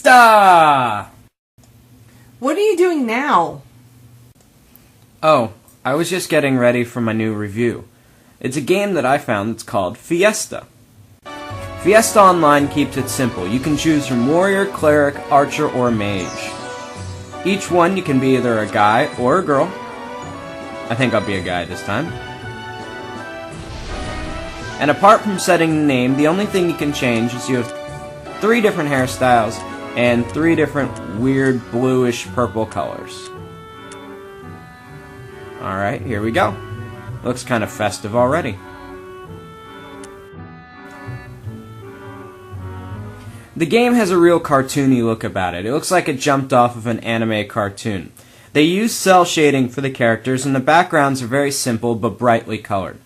Fiesta! What are you doing now? Oh, I was just getting ready for my new review. It's a game that I found that's called Fiesta. Fiesta Online keeps it simple. You can choose from warrior, cleric, archer, or mage. Each one you can be either a guy or a girl. I think I'll be a guy this time. And apart from setting the name, the only thing you can change is you have 3 different hairstyles and 3 different weird bluish purple colors. Alright, here we go. Looks kind of festive already. The game has a real cartoony look about it. It looks like it jumped off of an anime cartoon. They use cell shading for the characters, and the backgrounds are very simple but brightly colored.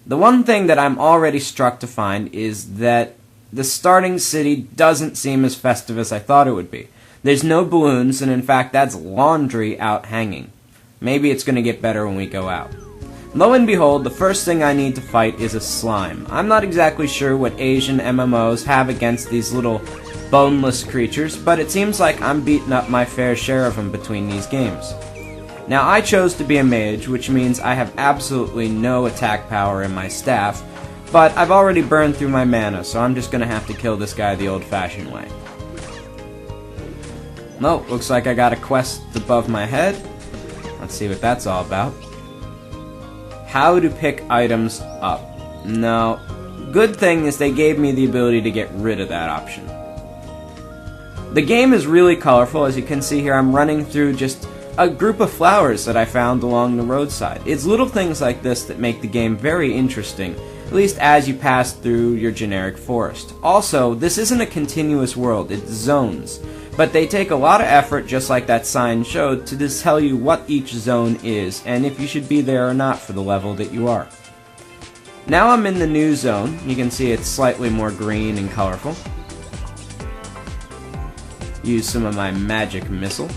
The one thing that I'm already struck to find is that the starting city doesn't seem as festive as I thought it would be. There's no balloons, and in fact that's laundry out hanging. Maybe it's going to get better when we go out. Lo and behold, the first thing I need to fight is a slime. I'm not exactly sure what Asian MMOs have against these little boneless creatures, but it seems like I'm beating up my fair share of them between these games. Now, I chose to be a mage, which means I have absolutely no attack power in my staff, but I've already burned through my mana, so I'm just gonna have to kill this guy the old-fashioned way. Nope, looks like I got a quest above my head. Let's see what that's all about. How to pick items up. No, good thing is they gave me the ability to get rid of that option. The game is really colorful. As you can see here, I'm running through just a group of flowers that I found along the roadside. It's little things like this that make the game very interesting, at least as you pass through your generic forest. Also, this isn't a continuous world, it's zones. But they take a lot of effort, just like that sign showed, to just tell you what each zone is, and if you should be there or not for the level that you are. Now I'm in the new zone. You can see it's slightly more green and colorful. Use some of my magic missile.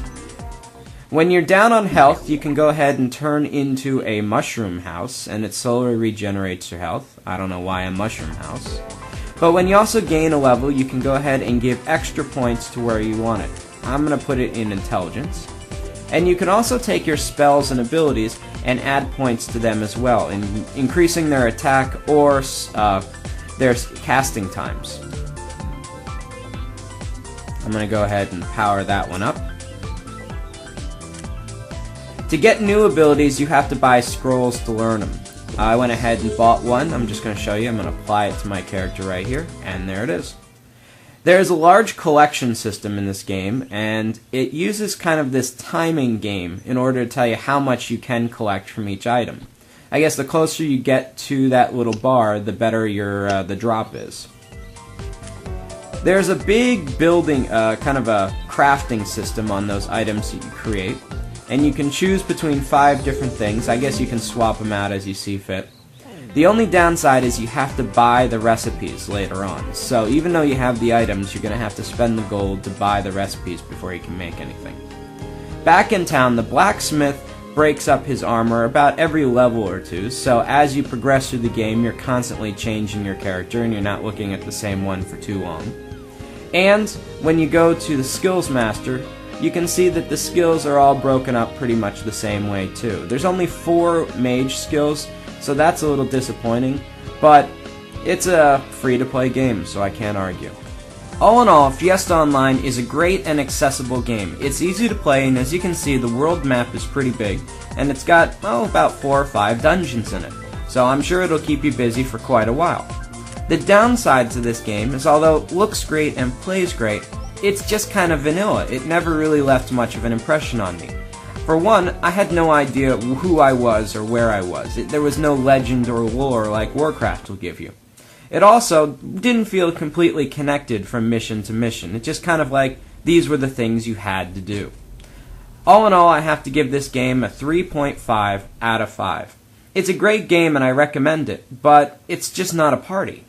When you're down on health, you can go ahead and turn into a mushroom house, and it slowly regenerates your health. I don't know why a mushroom house. But when you also gain a level, you can go ahead and give extra points to where you want it. I'm going to put it in intelligence. And you can also take your spells and abilities and add points to them as well, increasing their attack or their casting times. I'm going to go ahead and power that one up. To get new abilities, you have to buy scrolls to learn them. I went ahead and bought one. I'm just going to show you. I'm going to apply it to my character right here, and there it is. There is a large collection system in this game, and it uses kind of this timing game in order to tell you how much you can collect from each item. I guess the closer you get to that little bar, the better your the drop is. There's a big building, kind of a crafting system on those items that you create. And you can choose between 5 different things. I guess you can swap them out as you see fit. The only downside is you have to buy the recipes later on. So even though you have the items, you're going to have to spend the gold to buy the recipes before you can make anything. Back in town, the blacksmith breaks up his armor about every level or 2, so as you progress through the game, you're constantly changing your character and you're not looking at the same one for too long. And when you go to the skills master, you can see that the skills are all broken up pretty much the same way too. There's only 4 mage skills, so that's a little disappointing, but it's a free-to-play game, so I can't argue. All in all, Fiesta Online is a great and accessible game. It's easy to play, and as you can see, the world map is pretty big, and it's got, about 4 or 5 dungeons in it, so I'm sure it'll keep you busy for quite a while. The downside to this game is, although it looks great and plays great, it's just kind of vanilla. It never really left much of an impression on me. For one, I had no idea who I was or where I was. There was no legend or lore like Warcraft will give you. It also didn't feel completely connected from mission to mission. It's just kind of like these were the things you had to do. All in all, I have to give this game a 3.5 out of 5. It's a great game and I recommend it, but it's just not a party.